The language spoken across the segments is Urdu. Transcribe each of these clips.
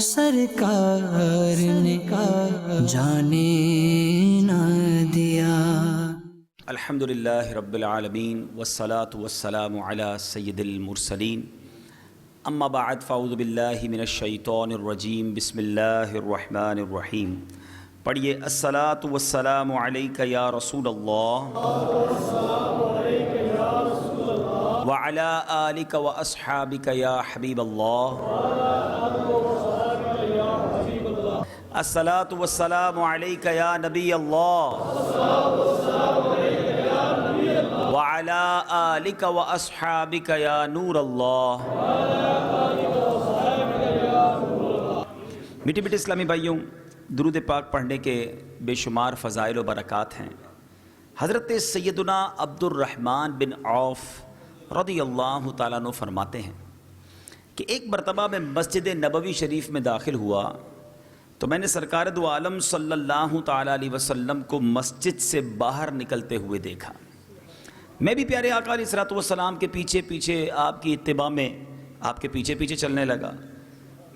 سرکار نے جانے نہ دیا۔ الحمدللہ رب العالمین والصلاة والسلام علی سید المرسلین، اما بعد فاعوذ باللہ من الشیطان الرجیم، بسم اللہ الرحمن الرحیم۔ پڑھیے الصلاة والسلام علیک یا رسول اللہ وعلی آلک واصحابک یا حبیب اللہ۔ الصلاة والسلام علیک یا نبی اللہ وعلی آلک واصحابک یا نور اللہ۔ میٹھے میٹھے اسلامی بھائیوں، درود پاک پڑھنے کے بے شمار فضائل و برکات ہیں۔ حضرت سیدنا عبد الرحمن بن عوف رضی اللہ تعالیٰ عنہ فرماتے ہیں کہ ایک مرتبہ میں مسجد نبوی شریف میں داخل ہوا تو میں نے سرکار دو عالم صلی اللہ تعالیٰ علیہ وسلم کو مسجد سے باہر نکلتے ہوئے دیکھا۔ میں بھی پیارے آقا علیہ الصلوۃ والسلام کے پیچھے پیچھے آپ کی اتباع میں آپ کے پیچھے پیچھے چلنے لگا۔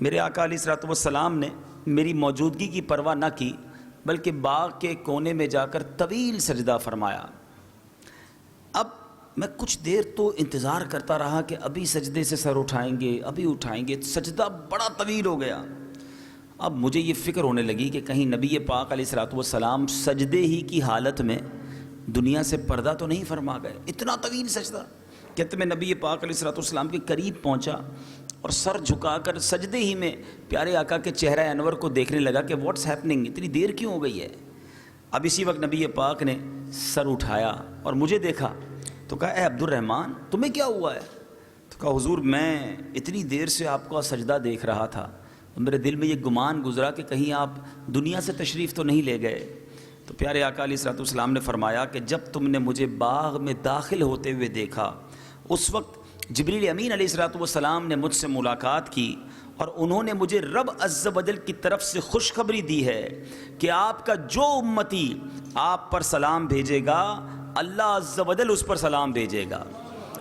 میرے آقا علیہ الصلوۃ والسلام نے میری موجودگی کی پرواہ نہ کی، بلکہ باغ کے کونے میں جا کر طویل سجدہ فرمایا۔ اب میں کچھ دیر تو انتظار کرتا رہا کہ ابھی سجدے سے سر اٹھائیں گے، ابھی اٹھائیں گے، سجدہ بڑا طویل ہو گیا۔ اب مجھے یہ فکر ہونے لگی کہ کہیں نبی پاک علیہ الصلوۃ والسلام سجدے ہی کی حالت میں دنیا سے پردہ تو نہیں فرما گئے۔ اتنا طویل سجدہ کہتے میں نبی پاک علیہ الصلوۃ والسلام کے قریب پہنچا اور سر جھکا کر سجدے ہی میں پیارے آقا کے چہرہ انور کو دیکھنے لگا کہ واٹس ہیپننگ، اتنی دیر کیوں ہو گئی ہے۔ اب اسی وقت نبی پاک نے سر اٹھایا اور مجھے دیکھا تو کہا اے عبد الرحمن تمہیں کیا ہوا ہے؟ تو کہا حضور میں اتنی دیر سے آپ کا سجدہ دیکھ رہا تھا، میرے دل میں یہ گمان گزرا کہ کہیں آپ دنیا سے تشریف تو نہیں لے گئے۔ تو پیارے آقا علیہ الصلوۃ والسلام نے فرمایا کہ جب تم نے مجھے باغ میں داخل ہوتے ہوئے دیکھا اس وقت جبریل امین علیہ الصلوۃ والسلام نے مجھ سے ملاقات کی اور انہوں نے مجھے رب عز و جل کی طرف سے خوشخبری دی ہے کہ آپ کا جو امتی آپ پر سلام بھیجے گا اللہ عز و جل اس پر سلام بھیجے گا،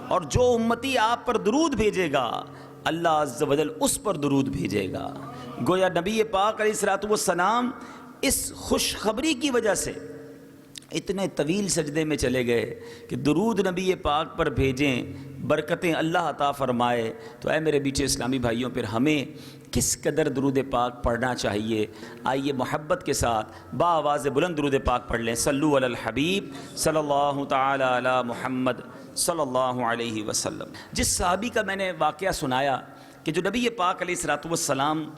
اور جو امتی آپ پر درود بھیجے گا اللہ عز و جل اس پر درود بھیجے گا۔ گویا نبی پاک علیہ الصلوۃ والسلام اس خوشخبری کی وجہ سے اتنے طویل سجدے میں چلے گئے کہ درود نبی پاک پر بھیجیں، برکتیں اللہ عطا فرمائے۔ تو اے میرے بیچے اسلامی بھائیوں، پھر ہمیں کس قدر درود پاک پڑھنا چاہیے۔ آئیے محبت کے ساتھ بآواز بلند درود پاک پڑھ لیں۔ صلو علی الحبیب صلی اللہ تعالی علی محمد صلی اللہ علیہ وسلم۔ جس صحابی کا میں نے واقعہ سنایا کہ جو نبی پاک علیہ الصلوۃ والسلام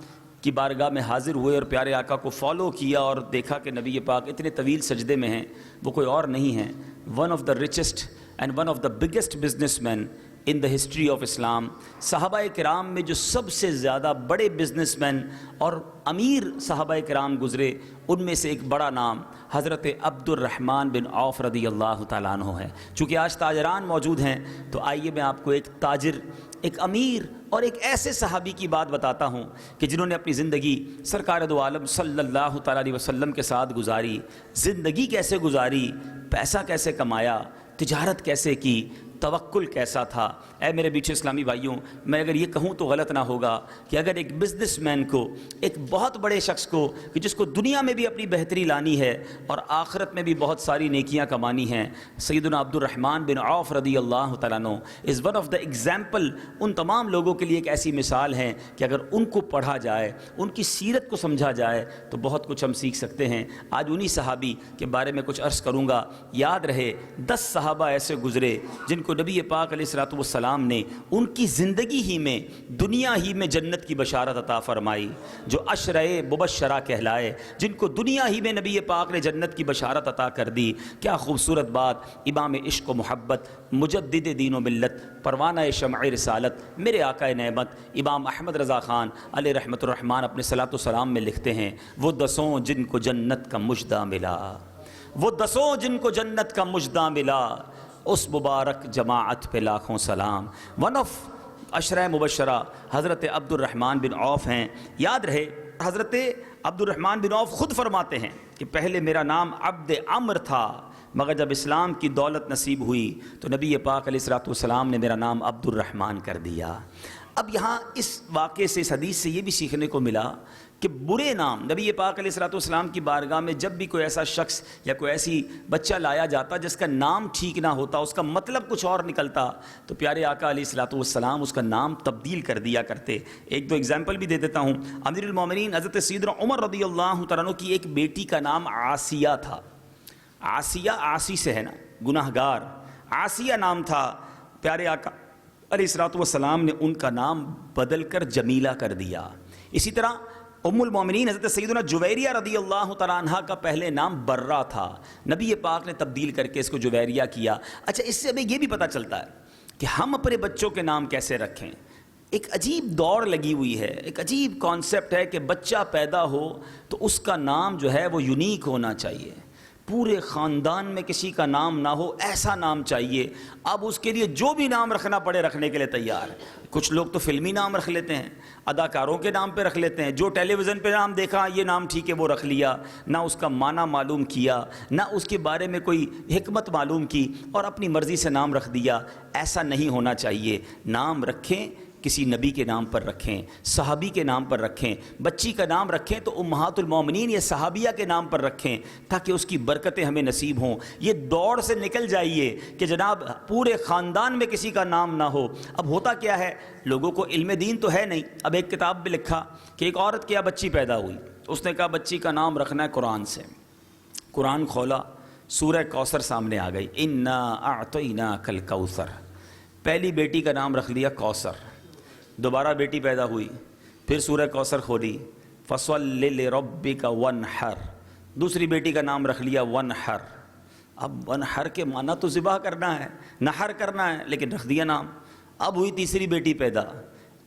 کی بارگاہ میں حاضر ہوئے اور پیارے آقا کو فالو کیا اور دیکھا کہ نبی پاک اتنے طویل سجدے میں ہیں، وہ کوئی اور نہیں ہیں، one of the richest and one of the biggest businessman in the history of Islam. صحابہ کرام میں جو سب سے زیادہ بڑے بزنس مین اور امیر صحابہ کرام گزرے، ان میں سے ایک بڑا نام حضرت عبد الرحمن بن عوف رضی اللہ تعالیٰ عنہ ہے۔ چونکہ آج تاجران موجود ہیں تو آئیے میں آپ کو ایک تاجر، ایک امیر اور ایک ایسے صحابی کی بات بتاتا ہوں کہ جنہوں نے اپنی زندگی سرکار دو عالم صلی اللہ تعالیٰ علیہ وسلم کے ساتھ گزاری۔ زندگی کیسے گزاری، پیسہ کیسے کمایا، تجارت کیسے کی، توکل کیسا تھا۔ اے میرے بیچے اسلامی بھائیوں، میں اگر یہ کہوں تو غلط نہ ہوگا کہ اگر ایک بزنس مین کو، ایک بہت بڑے شخص کو کہ جس کو دنیا میں بھی اپنی بہتری لانی ہے اور آخرت میں بھی بہت ساری نیکیاں کمانی ہیں، سیدنا عبد الرحمن بن عوف رضی اللہ تعالیٰ عنہ is one of the example. ان تمام لوگوں کے لیے ایک ایسی مثال ہے کہ اگر ان کو پڑھا جائے، ان کی سیرت کو سمجھا جائے تو بہت کچھ ہم سیکھ سکتے ہیں۔ آج انہی صحابی کے بارے میں کچھ عرض کروں گا۔ یاد رہے 10 صحابہ ایسے گزرے جن کو نبی پاک علیہ الصلوۃ والسلام نے ان کی زندگی ہی میں، دنیا ہی میں جنت کی بشارت عطا فرمائی، جو عشرۂ مبشرہ کہلائے، جن کو دنیا ہی میں نبی پاک نے جنت کی بشارت عطا کر دی۔ کیا خوبصورت بات! امام عشق و محبت، مجدد دین و ملت، پروانہ شمع رسالت، میرے آقا نعمت امام احمد رضا خان علیہ رحمۃ الرحمن اپنے صلاۃ والسلام میں لکھتے ہیں، وہ 10 جن کو جنت کا مژدہ ملا، وہ 10 جن کو جنت کا مژدہ ملا، اس مبارک جماعت پہ لاکھوں سلام۔ ون آف عشرہ مبشرہ حضرت عبد الرحمن بن عوف ہیں۔ یاد رہے حضرت عبد الرحمن بن عوف خود فرماتے ہیں کہ پہلے میرا نام عبد عمر تھا، مگر جب اسلام کی دولت نصیب ہوئی تو نبی پاک علیہ الصلوۃ والسلام نے میرا نام عبد الرحمن کر دیا۔ اب یہاں اس واقعے سے، اس حدیث سے یہ بھی سیکھنے کو ملا کہ برے نام، نبی پاک علیہ الصلوۃ والسلام کی بارگاہ میں جب بھی کوئی ایسا شخص یا کوئی ایسی بچہ لایا جاتا جس کا نام ٹھیک نہ ہوتا، اس کا مطلب کچھ اور نکلتا، تو پیارے آقا علیہ الصلوۃ والسلام اس کا نام تبدیل کر دیا کرتے۔ ایک دو اگزامپل بھی دے دیتا ہوں۔ امیر المومنین حضرت سیدنا عمر رضی اللہ تعالیٰ عنہ کی ایک بیٹی کا نام عاصیہ تھا۔ عاصیہ عاصی سے ہے نا، گناہ گار، عاصیہ نام تھا۔ پیارے آقا علیہ الصلوۃ والسلام نے ان کا نام بدل کر جمیلہ کر دیا۔ اسی طرح ام المومنین حضرت سیدنا جویریہ رضی اللہ تعالیٰ عنہ کا پہلے نام برہ تھا، نبی پاک نے تبدیل کر کے اس کو جویریہ کیا۔ اچھا، اس سے ہمیں یہ بھی پتہ چلتا ہے کہ ہم اپنے بچوں کے نام کیسے رکھیں۔ ایک عجیب دوڑ لگی ہوئی ہے، ایک عجیب کانسیپٹ ہے کہ بچہ پیدا ہو تو اس کا نام جو ہے وہ یونیک ہونا چاہیے، پورے خاندان میں کسی کا نام نہ ہو، ایسا نام چاہیے۔ اب اس کے لیے جو بھی نام رکھنا پڑے رکھنے کے لیے تیار ہے۔ کچھ لوگ تو فلمی نام رکھ لیتے ہیں، اداکاروں کے نام پہ رکھ لیتے ہیں، جو ٹیلی ویژن پہ نام دیکھا یہ نام ٹھیک ہے وہ رکھ لیا، نہ اس کا معنی معلوم کیا، نہ اس کے بارے میں کوئی حکمت معلوم کی، اور اپنی مرضی سے نام رکھ دیا۔ ایسا نہیں ہونا چاہیے۔ نام رکھیں کسی نبی کے نام پر رکھیں، صحابی کے نام پر رکھیں۔ بچی کا نام رکھیں تو امہات المومنین یا صحابیہ کے نام پر رکھیں تاکہ اس کی برکتیں ہمیں نصیب ہوں۔ یہ دوڑ سے نکل جائیے کہ جناب پورے خاندان میں کسی کا نام نہ ہو۔ اب ہوتا کیا ہے، لوگوں کو علم دین تو ہے نہیں۔ اب ایک کتاب میں لکھا کہ ایک عورت کیا بچی پیدا ہوئی، اس نے کہا بچی کا نام رکھنا ہے قرآن سے۔ قرآن کھولا، سورہ کوثر سامنے آ گئی، انا اعطیناک الکوثر۔ پہلی بیٹی کا نام رکھ لیا کوثر۔ دوبارہ بیٹی پیدا ہوئی، پھر سورہ کوثر کھولی، فصلی لربک وانحر۔ دوسری بیٹی کا نام رکھ لیا ونحر۔ اب ونحر کے معنی تو ذبح کرنا ہے، نحر کرنا ہے، لیکن رکھ دیا نام۔ اب ہوئی تیسری بیٹی پیدا،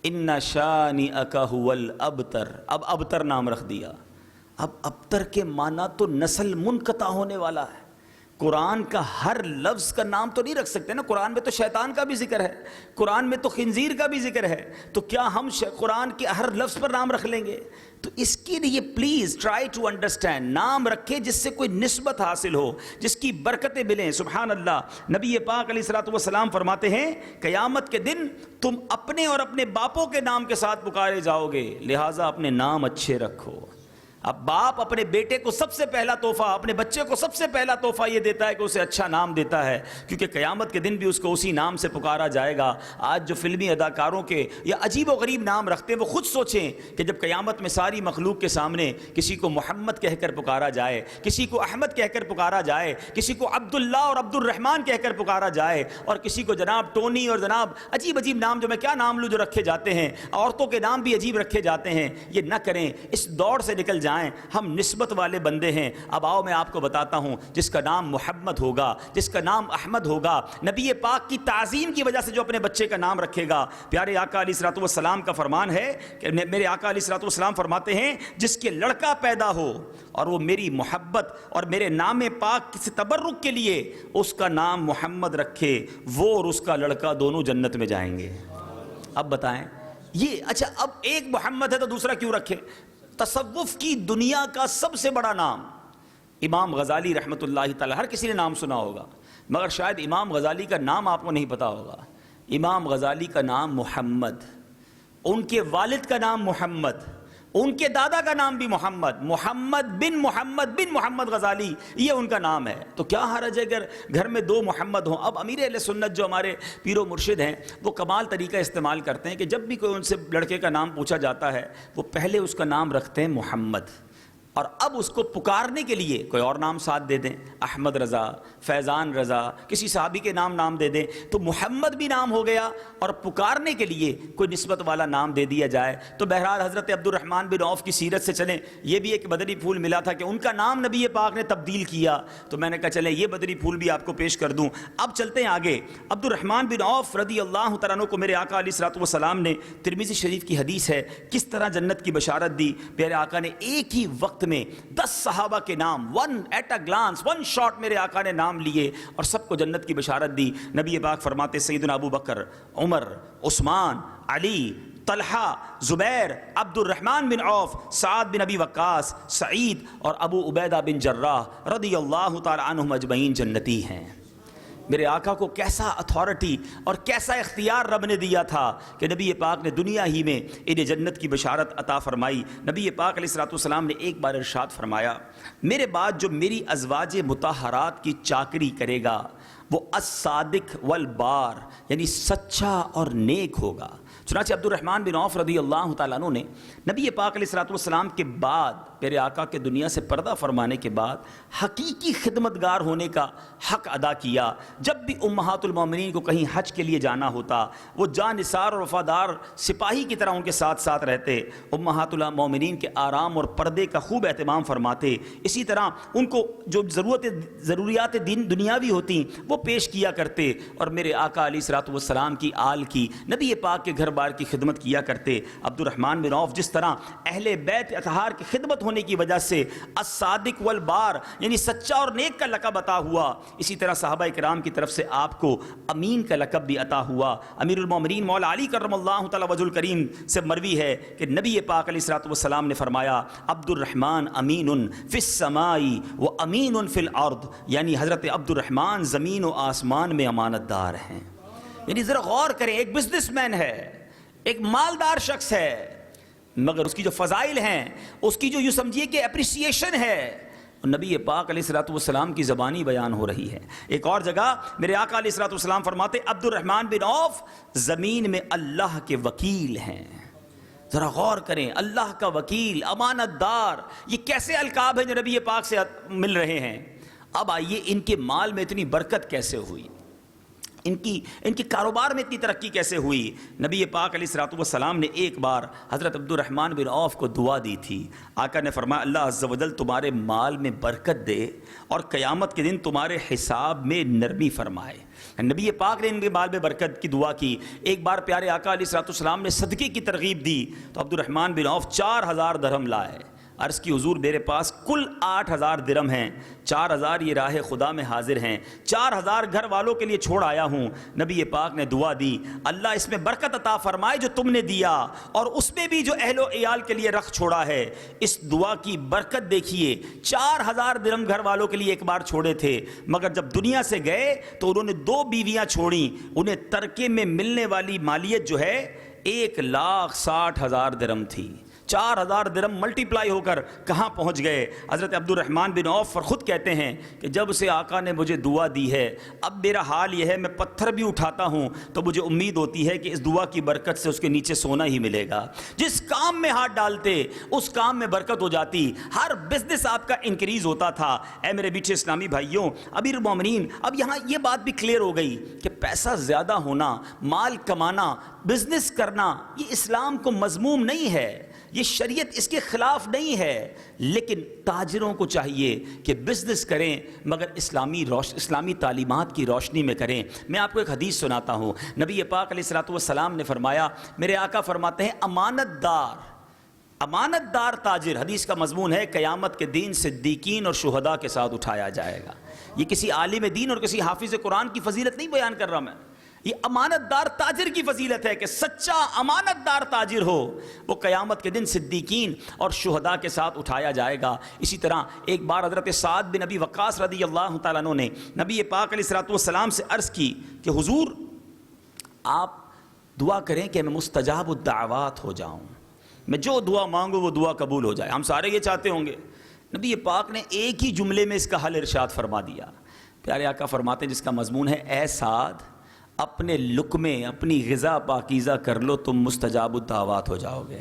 ان شانئک ھو الابتر۔ اب ابتر نام رکھ دیا۔ اب ابتر کے معنی تو نسل منقطع ہونے والا ہے۔ قرآن کا ہر لفظ کا نام تو نہیں رکھ سکتے نا، قرآن میں تو شیطان کا بھی ذکر ہے، قرآن میں تو خنزیر کا بھی ذکر ہے، تو کیا ہم قرآن کے ہر لفظ پر نام رکھ لیں گے؟ تو اس کے لیے پلیز ٹرائی ٹو انڈرسٹینڈ، نام رکھے جس سے کوئی نسبت حاصل ہو، جس کی برکتیں ملیں۔ سبحان اللہ، نبی پاک علیہ الصلوۃ والسلام فرماتے ہیں قیامت کے دن تم اپنے اور اپنے باپوں کے نام کے ساتھ پکارے جاؤ گے، لہٰذا اپنے نام اچھے رکھو۔ اب باپ اپنے بیٹے کو سب سے پہلا تحفہ، اپنے بچے کو سب سے پہلا تحفہ یہ دیتا ہے کہ اسے اچھا نام دیتا ہے، کیونکہ قیامت کے دن بھی اس کو اسی نام سے پکارا جائے گا۔ آج جو فلمی اداکاروں کے یا عجیب و غریب نام رکھتے ہیں، وہ خود سوچیں کہ جب قیامت میں ساری مخلوق کے سامنے کسی کو محمد کہہ کر پکارا جائے، کسی کو احمد کہہ کر پکارا جائے، کسی کو عبداللہ اور عبد الرحمن کہہ کر پکارا جائے، اور کسی کو جناب ٹونی اور جناب عجیب عجیب نام، جو میں کیا نام لوں، جو رکھے جاتے ہیں، عورتوں کے نام بھی عجیب رکھے جاتے ہیں۔ یہ نہ کریں، اس دوڑ سے نکل جائیں۔ ہم نسبت والے بندے ہیں۔ اب آؤ میں آپ کو بتاتا ہوں، جس کا نام محمد ہوگا، جس کا نام احمد ہوگا، نبی پاک کی تعظیم کی وجہ سے جو اپنے بچے کا نام رکھے گا، پیارے آقا علیہ الصلوۃ والسلام کا فرمان ہے کہ میرے آقا علیہ الصلوۃ والسلام فرماتے ہیں جس کے لڑکا پیدا ہو اور وہ میری محبت اور میرے نام پاک سے تبرک کے لیے اس کا نام محمد رکھے، وہ اور اس کا لڑکا دونوں جنت میں جائیں گے۔ اب بتائیں یہ، اچھا اب ایک محمد ہے تو دوسرا کیوں رکھے؟ تصوف کی دنیا کا سب سے بڑا نام امام غزالی رحمۃ اللہ تعالی، ہر کسی نے نام سنا ہوگا، مگر شاید امام غزالی کا نام آپ کو نہیں پتا ہوگا۔ امام غزالی کا نام محمد، ان کے والد کا نام محمد، ان کے دادا کا نام بھی محمد، محمد بن محمد غزالی، یہ ان کا نام ہے۔ تو کیا حرج ہے اگر گھر میں دو محمد ہوں؟ اب امیر اہل سنت جو ہمارے پیر و مرشد ہیں، وہ کمال طریقہ استعمال کرتے ہیں کہ جب بھی کوئی ان سے لڑکے کا نام پوچھا جاتا ہے، وہ پہلے اس کا نام رکھتے ہیں محمد، اور اب اس کو پکارنے کے لیے کوئی اور نام ساتھ دے دیں، احمد رضا، فیضان رضا، کسی صحابی کے نام دے دیں، تو محمد بھی نام ہو گیا، اور پکارنے کے لیے کوئی نسبت والا نام دے دیا جائے۔ تو بہرحال حضرت عبد الرحمن بن عوف کی سیرت سے چلیں، یہ بھی ایک بدری پھول ملا تھا کہ ان کا نام نبی پاک نے تبدیل کیا، تو میں نے کہا چلیں یہ بدری پھول بھی آپ کو پیش کر دوں۔ اب چلتے ہیں آگے۔ عبد الرحمن بن عوف رضی اللہ تعالیٰ عنہ کو میرے آقا علیہ الصلوۃ والسلام نے، ترمذی شریف کی حدیث ہے، کس طرح جنت کی بشارت دی۔ میرے آقا نے ایک ہی وقت میں 10 صحابہ کے نام، one at a glance, one shot میرے آقا نے نام لیے اور سب کو جنت کی بشارت دی۔ نبی پاک فرماتے سیدنا ابو بکر، عمر، عثمان، علی، طلحہ، زبیر، عبد الرحمن بن عوف، سعد بن ابی وقاص، سعید اور ابو عبیدہ بن جراح رضی اللہ تعالی عنہم اجمعین جنتی ہیں۔ میرے آقا کو کیسا اتھارٹی اور کیسا اختیار رب نے دیا تھا کہ نبی پاک نے دنیا ہی میں انہیں جنت کی بشارت عطا فرمائی۔ نبی پاک علیہ الصلوۃ والسلام نے ایک بار ارشاد فرمایا، میرے بعد جو میری ازواج مطہرات کی چاکری کرے گا وہ الصادق والبار، یعنی سچا اور نیک ہوگا۔ چنانچہ عبد الرحمن بن عوف رضی اللہ تعالیٰ عنہ نے نبی پاک علیہ الصلوۃ والسلام کے بعد، میرے آقا کے دنیا سے پردہ فرمانے کے بعد، حقیقی خدمتگار ہونے کا حق ادا کیا۔ جب بھی امہات المومنین کو کہیں حج کے لیے جانا ہوتا، وہ جانثار اور وفادار سپاہی کی طرح ان کے ساتھ ساتھ رہتے، امہات المومنین کے آرام اور پردے کا خوب اہتمام فرماتے۔ اسی طرح ان کو جو ضروریات دین دنیاوی ہوتی وہ پیش کیا کرتے، اور میرے آقا علیہ الصلوۃ والسلام کی آل کی، نبی پاک کے گھر بار کی خدمت کیا کرتے۔ عبد الرحمن بن عوف جس طرح اہل بیت اطہار کی خدمت ہونے کی وجہ سے الصادق والبار، یعنی سچا اور نیک کا لقب عطا ہوا، اسی طرح صحابہ کرام کی طرف سے آپ کو امین کا لقب بھی عطا ہوا۔ امیر المومنین مولا علی کرم اللہ تعالی وجہ الکریم سے مروی ہے کہ نبی پاک علیہ الصلوۃ والسلام نے فرمایا، عبد الرحمن امین فی السماء و امین فی الارض، یعنی حضرت عبد الرحمن زمین و آسمان میں امانت دار ہیں۔ یعنی ذرا غور کریں، ایک بزنس مین ہے، ایک مالدار شخص ہے، مگر اس کی جو فضائل ہیں، اس کی جو یوں سمجھیے کہ اپریسیشن ہے، نبی پاک علیہ الصلوۃ والسلام کی زبانی بیان ہو رہی ہے۔ ایک اور جگہ میرے آقا علیہ الصلوۃ والسلام فرماتے، عبد الرحمن بن عوف زمین میں اللہ کے وکیل ہیں۔ ذرا غور کریں، اللہ کا وکیل، امانت دار، یہ کیسے القاب ہیں جو نبی پاک سے مل رہے ہیں؟ اب آئیے ان کے مال میں اتنی برکت کیسے ہوئی، ان کی کاروبار میں اتنی ترقی کیسے ہوئی؟ نبی پاک علیہ الصلوۃ والسلام نے ایک بار حضرت عبد الرحمن بن عوف کو دعا دی تھی۔ آقا نے فرمایا، اللہ عز و جل تمہارے مال میں برکت دے اور قیامت کے دن تمہارے حساب میں نرمی فرمائے۔ نبی پاک نے ان کے مال میں برکت کی دعا کی۔ ایک بار پیارے آقا علیہ الصلوۃ والسلام نے صدقے کی ترغیب دی تو عبد الرحمن بن عوف 4000 درہم لائے۔ عرض کی حضور میرے پاس کل 8000 درہم ہیں، 4000 یہ راہ خدا میں حاضر ہیں، 4000 گھر والوں کے لیے چھوڑ آیا ہوں۔ نبی پاک نے دعا دی، اللہ اس میں برکت عطا فرمائے جو تم نے دیا، اور اس میں بھی جو اہل و عیال کے لیے رکھ چھوڑا ہے۔ اس دعا کی برکت دیکھیے، 4000 درہم گھر والوں کے لیے ایک بار چھوڑے تھے، مگر جب دنیا سے گئے تو انہوں نے 2 بیویاں چھوڑیں۔ انہیں ترکے میں ملنے والی مالیت جو ہے 1,60,000 درہم تھی۔ 4000 درہم ملٹی پلائی ہو کر کہاں پہنچ گئے؟ حضرت عبد الرحمن بن عوف خود کہتے ہیں کہ جب سے آقا نے مجھے دعا دی ہے، اب میرا حال یہ ہے، میں پتھر بھی اٹھاتا ہوں تو مجھے امید ہوتی ہے کہ اس دعا کی برکت سے اس کے نیچے سونا ہی ملے گا۔ جس کام میں ہاتھ ڈالتے اس کام میں برکت ہو جاتی، ہر بزنس آپ کا انکریز ہوتا تھا۔ اے میرے میٹھے اسلامی بھائیوں، امیر المومنین، اب یہاں یہ بات بھی کلیئر ہو گئی کہ پیسہ زیادہ ہونا، مال کمانا، بزنس کرنا، یہ اسلام کو مذموم نہیں ہے، یہ شریعت اس کے خلاف نہیں ہے، لیکن تاجروں کو چاہیے کہ بزنس کریں مگر اسلامی تعلیمات کی روشنی میں کریں۔ میں آپ کو ایک حدیث سناتا ہوں۔ نبی پاک علیہ الصلوۃ والسلام نے فرمایا، میرے آقا فرماتے ہیں، امانت دار تاجر، حدیث کا مضمون ہے، قیامت کے دن صدیقین اور شہداء کے ساتھ اٹھایا جائے گا۔ یہ کسی عالم دین اور کسی حافظ قرآن کی فضیلت نہیں بیان کر رہا میں، یہ امانت دار تاجر کی فضیلت ہے کہ سچا امانت دار تاجر ہو وہ قیامت کے دن صدیقین اور شہداء کے ساتھ اٹھایا جائے گا۔ اسی طرح ایک بار حضرت سعد بن ابی وقاص رضی اللہ تعالیٰ عنہ نے نبی پاک علیہ الصلوۃ والسلام سے عرض کی کہ حضور آپ دعا کریں کہ میں مستجاب الدعوات ہو جاؤں، میں جو دعا مانگوں وہ دعا قبول ہو جائے۔ ہم سارے یہ چاہتے ہوں گے۔ نبی پاک نے ایک ہی جملے میں اس کا حل ارشاد فرما دیا۔ پیارے آقا فرماتے ہیں جس کا مضمون ہے، اے سعد اپنے لقمے، اپنی غذا پاکیزہ کر لو، تم مستجاب الدعوات ہو جاؤ گے۔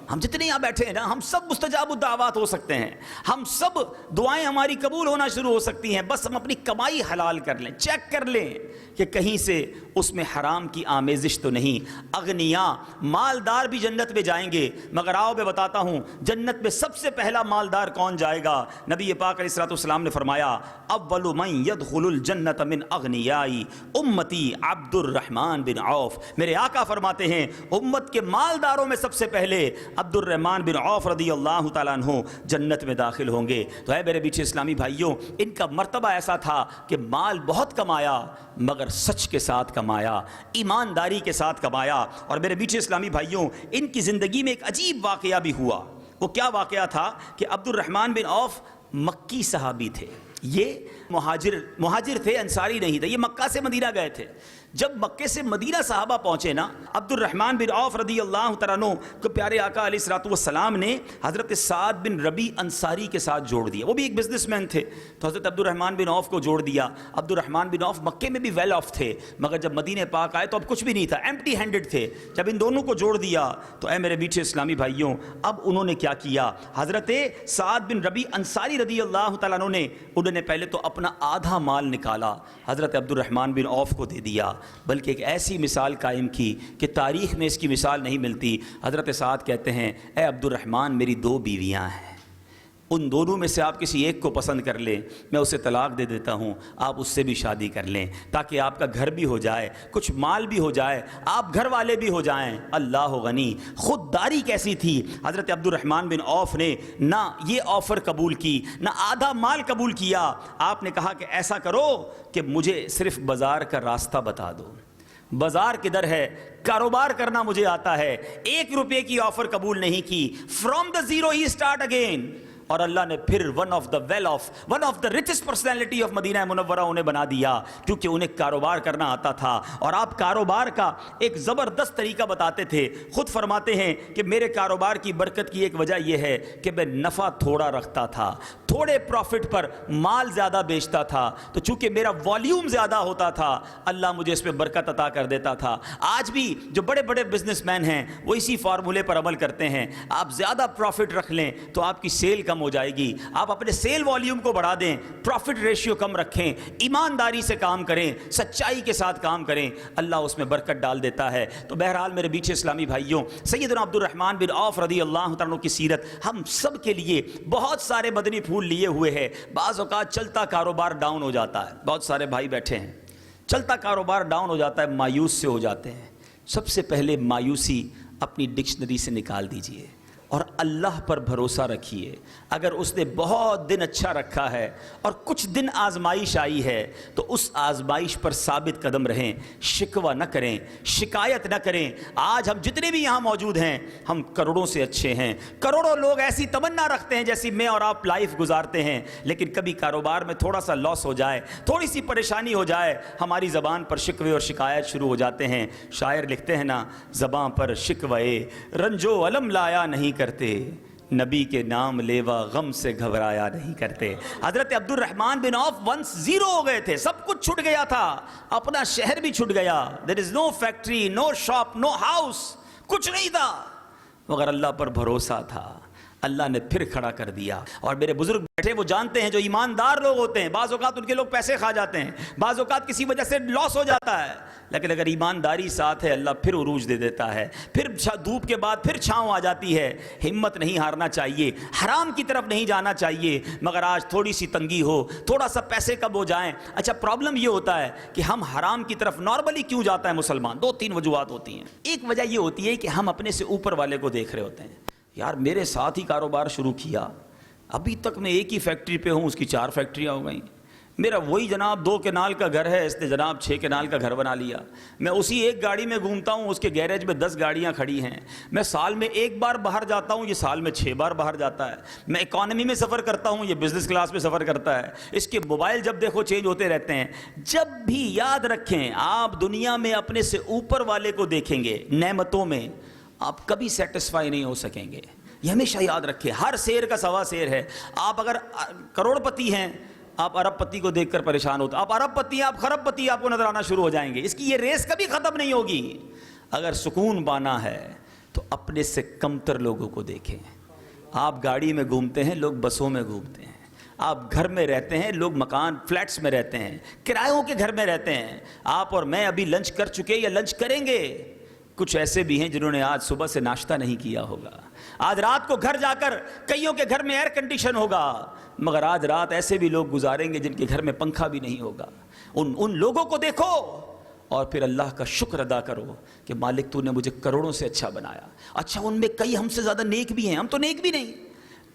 ہم جتنے یہاں بیٹھے ہیں نا، ہم سب مستجاب الدعوات ہو سکتے ہیں، ہم سب دعائیں ہماری قبول ہونا شروع ہو سکتی ہیں، بس ہم اپنی کمائی حلال کر لیں، چیک کر لیں کہ کہیں سے اس میں حرام کی آمیزش تو نہیں۔ اغنیاء مالدار بھی جنت میں جائیں گے، مگر آؤ میں بتاتا ہوں جنت میں سب سے پہلا مالدار کون جائے گا؟ نبی پاک علیہ الصلوۃ والسلام نے فرمایا، اول من يدخل الجنت من اغنیائی امتی عبد الرحمن بن عوف۔ میرے آقا فرماتے ہیں امت کے مالداروں میں سب سے پہلے عبد الرحمن بن عوف رضی اللہ تعالیٰ عنہ جنت میں داخل ہوں گے۔ تو ہے میرے بیچے اسلامی بھائیوں، ان کا مرتبہ ایسا تھا کہ مال بہت کمایا مگر سچ کے ساتھ کمایا، ایمانداری کے ساتھ کمایا۔ اور میرے بیچے اسلامی بھائیوں، ان کی زندگی میں ایک عجیب واقعہ بھی ہوا۔ وہ کیا واقعہ تھا کہ عبد الرحمن بن عوف مکی صحابی تھے، یہ مہاجر تھے، انصاری نہیں تھے، یہ مکہ سے مدینہ گئے تھے۔ جب مکے سے مدینہ صحابہ پہنچے نا، عبد الرحمن بن عوف رضی اللہ تعالیٰ عنہ کو پیارے آقا علیہ الصلوۃ والسلام نے حضرت سعد بن ربیع انصاری کے ساتھ جوڑ دیا۔ وہ بھی ایک بزنس مین تھے، تو حضرت عبد الرحمن بن عوف کو جوڑ دیا۔ عبد الرحمن بن عوف مکے میں بھی ویل آف تھے، مگر جب مدینہ پاک آئے تو اب کچھ بھی نہیں تھا، ایمپٹی ہینڈڈ تھے۔ جب ان دونوں کو جوڑ دیا تو اے میرے میٹھے اسلامی بھائیوں، اب انہوں نے کیا کیا؟ حضرت سعد بن ربیع انصاری رضی اللہ تعالیٰ عنہ نے انہوں نے پہلے تو اپنا آدھا مال نکالا، حضرت عبد الرحمن بن عوف کو دے دیا، بلکہ ایک ایسی مثال قائم کی کہ تاریخ میں اس کی مثال نہیں ملتی۔ حضرت سعد کہتے ہیں اے عبد الرحمن، میری 2 بیویاں ہیں، ان دونوں میں سے آپ کسی ایک کو پسند کر لیں، میں اسے طلاق دے دیتا ہوں، آپ اس سے بھی شادی کر لیں تاکہ آپ کا گھر بھی ہو جائے، کچھ مال بھی ہو جائے، آپ گھر والے بھی ہو جائیں۔ اللہ غنی، خودداری کیسی تھی! حضرت عبد الرحمن بن عوف نے نہ یہ آفر قبول کی، نہ آدھا مال قبول کیا۔ آپ نے کہا کہ ایسا کرو کہ مجھے صرف بازار کا راستہ بتا دو، بازار کدھر ہے، کاروبار کرنا مجھے آتا ہے۔ 1 روپے کی آفر قبول نہیں کی۔ فرام دا زیرو ہی اسٹارٹ اگین۔ اور اللہ نے پھر ون آف دا richest personality of Medina Munawwarah انہیں بنا دیا، کیونکہ انہیں کاروبار کرنا آتا تھا، اور آپ کاروبار کا ایک زبردست طریقہ بتاتے تھے۔ خود فرماتے ہیں کہ میرے کاروبار کی برکت کی ایک وجہ یہ ہے کہ میں نفع تھوڑا رکھتا تھا، تھوڑے پروفٹ پر مال زیادہ بیچتا تھا، تو چونکہ میرا والیوم زیادہ ہوتا تھا اللہ مجھے اس پہ برکت عطا کر دیتا تھا۔ آج بھی جو بڑے بڑے بزنس مین ہیں وہ اسی فارمولے پر عمل کرتے ہیں، آپ زیادہ پروفٹ رکھ لیں تو آپ کی سیل کم ہو جائے گی، آپ اپنے سیل والیوم کو بڑھا دیں، پروفٹ ریشیو کم رکھیں، ایمانداری سے کام کریں، سچائی کے ساتھ کام کریں، اللہ اس میں برکت ڈال دیتا ہے۔ تو بہرحال میرے بیچے اسلامی بھائیوں، سیدنا عبد الرحمن بن عوف رضی اللہ تعالیٰ عنہ کی سیرت ہم سب کے لیے بہت سارے مدنی پھول لیے ہوئے ہے۔ بعض اوقات چلتا کاروبار ڈاؤن ہو جاتا ہے، بہت سارے بھائی بیٹھے ہیں، چلتا کاروبار ڈاؤن ہو جاتا ہے، مایوس سے ہو جاتے ہیں۔ سب سے پہلے مایوسی اپنی ڈکشنری سے نکال دیجئے اور اللہ پر بھروسہ رکھیے۔ اگر اس نے بہت دن اچھا رکھا ہے اور کچھ دن آزمائش آئی ہے تو اس آزمائش پر ثابت قدم رہیں، شکوہ نہ کریں، شکایت نہ کریں۔ آج ہم جتنے بھی یہاں موجود ہیں ہم کروڑوں سے اچھے ہیں، کروڑوں لوگ ایسی تمنا رکھتے ہیں جیسی میں اور آپ لائف گزارتے ہیں، لیکن کبھی کاروبار میں تھوڑا سا لاس ہو جائے، تھوڑی سی پریشانی ہو جائے، ہماری زبان پر شکوے اور شکایت شروع ہو جاتے ہیں۔ شاعر لکھتے ہیں نا، زبان پر شکوے رنج و علم لایا نہیں کرتے، نبی کے نام لیوا غم سے گھبرایا نہیں کرتے۔ حضرت عبد الرحمن بن عوف ونس زیرو ہو گئے تھے، سب کچھ چھٹ گیا تھا، اپنا شہر بھی چھٹ گیا، there is no factory, no shop, no house، کچھ نہیں تھا، مگر اللہ پر بھروسہ تھا، اللہ نے پھر کھڑا کر دیا۔ اور میرے بزرگ بیٹھے وہ جانتے ہیں، جو ایماندار لوگ ہوتے ہیں، بعض اوقات ان کے لوگ پیسے کھا جاتے ہیں، بعض اوقات کسی وجہ سے لاس ہو جاتا ہے، لیکن اگر ایمانداری ساتھ ہے اللہ پھر عروج دے دیتا ہے، پھر دھوپ کے بعد پھر چھاؤں آ جاتی ہے۔ ہمت نہیں ہارنا چاہیے، حرام کی طرف نہیں جانا چاہیے۔ مگر آج تھوڑی سی تنگی ہو، تھوڑا سا پیسے کم ہو جائیں، اچھا پرابلم یہ ہوتا ہے کہ ہم حرام کی طرف نارملی کیوں جاتا ہے مسلمان؟ 2-3 وجوہات ہوتی ہیں۔ ایک وجہ یہ ہوتی ہے کہ ہم اپنے سے اوپر والے کو دیکھ رہے ہوتے ہیں، یار میرے ساتھ ہی کاروبار شروع کیا، ابھی تک میں ایک ہی فیکٹری پہ ہوں، اس کی 4 فیکٹریاں ہو گئیں، میرا وہی جناب 2 کنال کا گھر ہے، اس نے جناب 6 کنال کا گھر بنا لیا، میں اسی ایک گاڑی میں گھومتا ہوں، اس کے گیریج میں 10 گاڑیاں کھڑی ہیں، میں سال میں 1 بار باہر جاتا ہوں، یہ سال میں 6 بار باہر جاتا ہے، میں اکانومی میں سفر کرتا ہوں، یہ بزنس کلاس میں سفر کرتا ہے، اس کے موبائل جب دیکھو چینج ہوتے رہتے ہیں۔ جب بھی یاد رکھیں، آپ دنیا میں اپنے سے اوپر والے کو دیکھیں گے نعمتوں میں، آپ کبھی سیٹسفائی نہیں ہو سکیں گے، یہ ہمیشہ یاد رکھیں۔ ہر شیر کا سوا شیر ہے۔ آپ اگر کروڑ پتی ہیں، آپ ارب پتی کو دیکھ کر پریشان ہوتے، آپ ارب پتی ہیں، آپ خرب پتی آپ کو نظر آنا شروع ہو جائیں گے۔ اس کی یہ ریس کبھی ختم نہیں ہوگی۔ اگر سکون پانا ہے تو اپنے سے کمتر لوگوں کو دیکھیں۔ آپ گاڑی میں گھومتے ہیں، لوگ بسوں میں گھومتے ہیں، آپ گھر میں رہتے ہیں، لوگ مکان فلیٹس میں رہتے ہیں، کرایوں کے گھر میں رہتے ہیں۔ آپ اور میں ابھی لنچ کر چکے یا لنچ کریں گے، کچھ ایسے بھی ہیں جنہوں نے آج صبح سے ناشتہ نہیں کیا ہوگا، آج رات کو گھر جا کر کئیوں کے گھر میں ایئر کنڈیشن ہوگا، مگر آج رات ایسے بھی لوگ گزاریں گے جن کے گھر میں پنکھا بھی نہیں ہوگا۔ ان لوگوں کو دیکھو اور پھر اللہ کا شکر ادا کرو کہ مالک تو نے مجھے کروڑوں سے اچھا بنایا۔ اچھا ان میں کئی ہم سے زیادہ نیک بھی ہیں، ہم تو نیک بھی نہیں،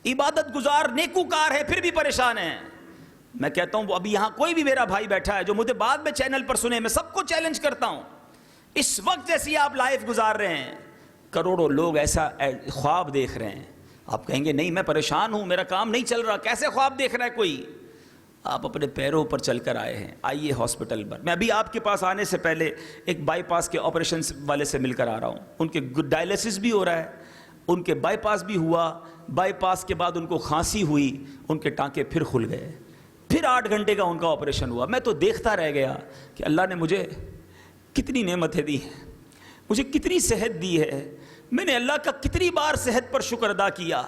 عبادت گزار نیکوکار ہے پھر بھی پریشان ہیں۔ میں کہتا ہوں ابھی یہاں کوئی بھی میرا بھائی بیٹھا ہے جو مجھے بعد میں چینل پر سنے، میں سب کو چیلنج کرتا ہوں، اس وقت جیسی آپ لائف گزار رہے ہیں، کروڑوں لوگ ایسا خواب دیکھ رہے ہیں۔ آپ کہیں گے نہیں میں پریشان ہوں، میرا کام نہیں چل رہا، کیسے خواب دیکھ رہا ہے کوئی؟ آپ اپنے پیروں پر چل کر آئے ہیں، آئیے ہاسپٹل پر۔ میں ابھی آپ کے پاس آنے سے پہلے ایک بائی پاس کے آپریشن والے سے مل کر آ رہا ہوں، ان کے ڈائلسس بھی ہو رہا ہے، ان کے بائی پاس بھی ہوا، بائی پاس کے بعد ان کو کھانسی ہوئی، ان کے ٹانکے پھر کھل گئے، پھر 8 گھنٹے کا ان کا آپریشن ہوا۔ میں تو دیکھتا رہ گیا کہ اللہ نے مجھے کتنی نعمتیں دی ہیں، مجھے کتنی صحت دی ہے، میں نے اللہ کا کتنی بار صحت پر شکر ادا کیا۔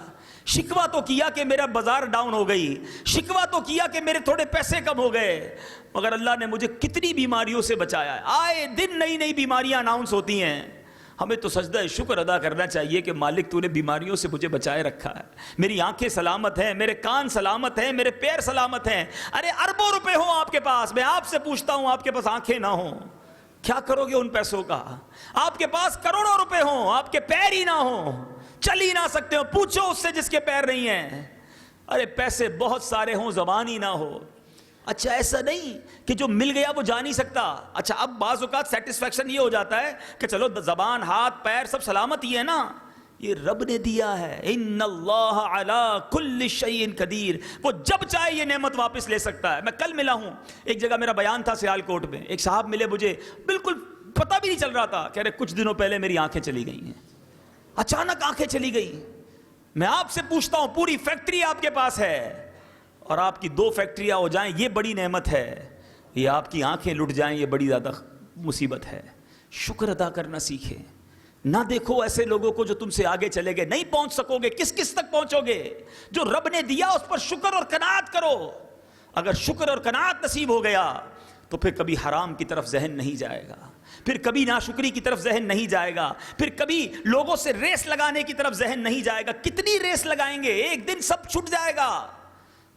شکوہ تو کیا کہ میرا بازار ڈاؤن ہو گئی، شکوہ تو کیا کہ میرے تھوڑے پیسے کم ہو گئے، مگر اللہ نے مجھے کتنی بیماریوں سے بچایا ہے۔ آئے دن نئی نئی بیماریاں اناؤنس ہوتی ہیں، ہمیں تو سجدہ شکر ادا کرنا چاہیے کہ مالک تو نے بیماریوں سے مجھے بچائے رکھا ہے، میری آنکھیں سلامت ہیں، میرے کان سلامت ہیں، میرے پیر سلامت ہیں۔ ارے اربوں روپے ہوں آپ کے پاس، میں آپ سے پوچھتا ہوں آپ کے پاس آنکھیں نہ ہوں، کیا کرو گے ان پیسوں کا؟ آپ کے پاس کروڑوں روپے ہوں، آپ کے پیر ہی نہ ہوں، چل ہی نہ سکتے ہو، پوچھو اس سے جس کے پیر نہیں ہیں۔ ارے پیسے بہت سارے ہوں، زبان ہی نہ ہو، اچھا ایسا نہیں کہ جو مل گیا وہ جا نہیں سکتا۔ اچھا اب بعض اوقات سیٹسفیکشن یہ ہو جاتا ہے کہ چلو زبان، ہاتھ، پیر سب سلامت ہی ہے نا، یہ رب نے دیا ہے۔ ان اللہ علی کل شیء قدیر، وہ جب چاہے یہ نعمت واپس لے سکتا ہے۔ میں کل ملا ہوں، ایک جگہ میرا بیان تھا سیال کوٹ میں، ایک صاحب ملے مجھے، بالکل پتہ بھی نہیں چل رہا تھا، کہہ رہے کچھ دنوں پہلے میری آنکھیں چلی گئی ہیں، اچانک آنکھیں چلی گئی۔ میں آپ سے پوچھتا ہوں، پوری فیکٹری آپ کے پاس ہے اور آپ کی 2 فیکٹریاں ہو جائیں یہ بڑی نعمت ہے، یہ آپ کی آنکھیں لٹ جائیں یہ بڑی زیادہ مصیبت ہے۔ شکر ادا کرنا سیکھیں، نہ دیکھو ایسے لوگوں کو جو تم سے آگے چلے گئے، نہیں پہنچ سکو گے، کس کس تک پہنچو گے؟ جو رب نے دیا اس پر شکر اور قناعت کرو۔ اگر شکر اور قناعت نصیب ہو گیا تو پھر کبھی حرام کی طرف ذہن نہیں جائے گا، پھر کبھی ناشکری کی طرف ذہن نہیں جائے گا، پھر کبھی لوگوں سے ریس لگانے کی طرف ذہن نہیں جائے گا۔ کتنی ریس لگائیں گے، ایک دن سب چھٹ جائے گا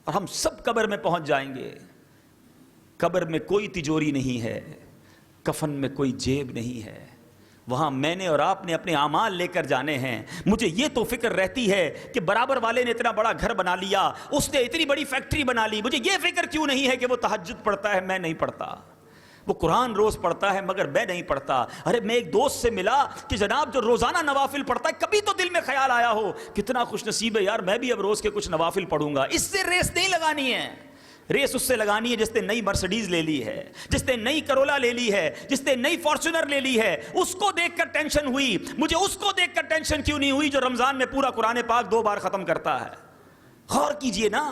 اور ہم سب قبر میں پہنچ جائیں گے۔ قبر میں کوئی تجوری نہیں ہے، کفن میں کوئی جیب نہیں ہے، وہاں میں نے اور آپ نے اپنے اعمال لے کر جانے ہیں۔ مجھے یہ تو فکر رہتی ہے کہ برابر والے نے اتنا بڑا گھر بنا لیا، اس نے اتنی بڑی فیکٹری بنا لی، مجھے یہ فکر کیوں نہیں ہے کہ وہ تہجد پڑھتا ہے میں نہیں پڑھتا، وہ قرآن روز پڑھتا ہے مگر میں نہیں پڑھتا۔ ارے میں ایک دوست سے ملا کہ جناب جو روزانہ نوافل پڑھتا ہے، کبھی تو دل میں خیال آیا ہو کتنا خوش نصیب ہے یار، میں بھی اب روز کے کچھ نوافل پڑھوں گا۔ اس سے ریس نہیں لگانی ہے، ریس اس سے لگانی ہے جس نے نئی مرسڈیز لے لی ہے، جس نے نئی کرولا لے لی ہے، جس نے نئی فارچونر لے لی ہے، اس کو دیکھ کر ٹینشن ہوئی۔ مجھے اس کو دیکھ کر ٹینشن کیوں نہیں ہوئی جو رمضان میں پورا قرآن پاک 2 بار ختم کرتا ہے؟ غور کیجئے نا،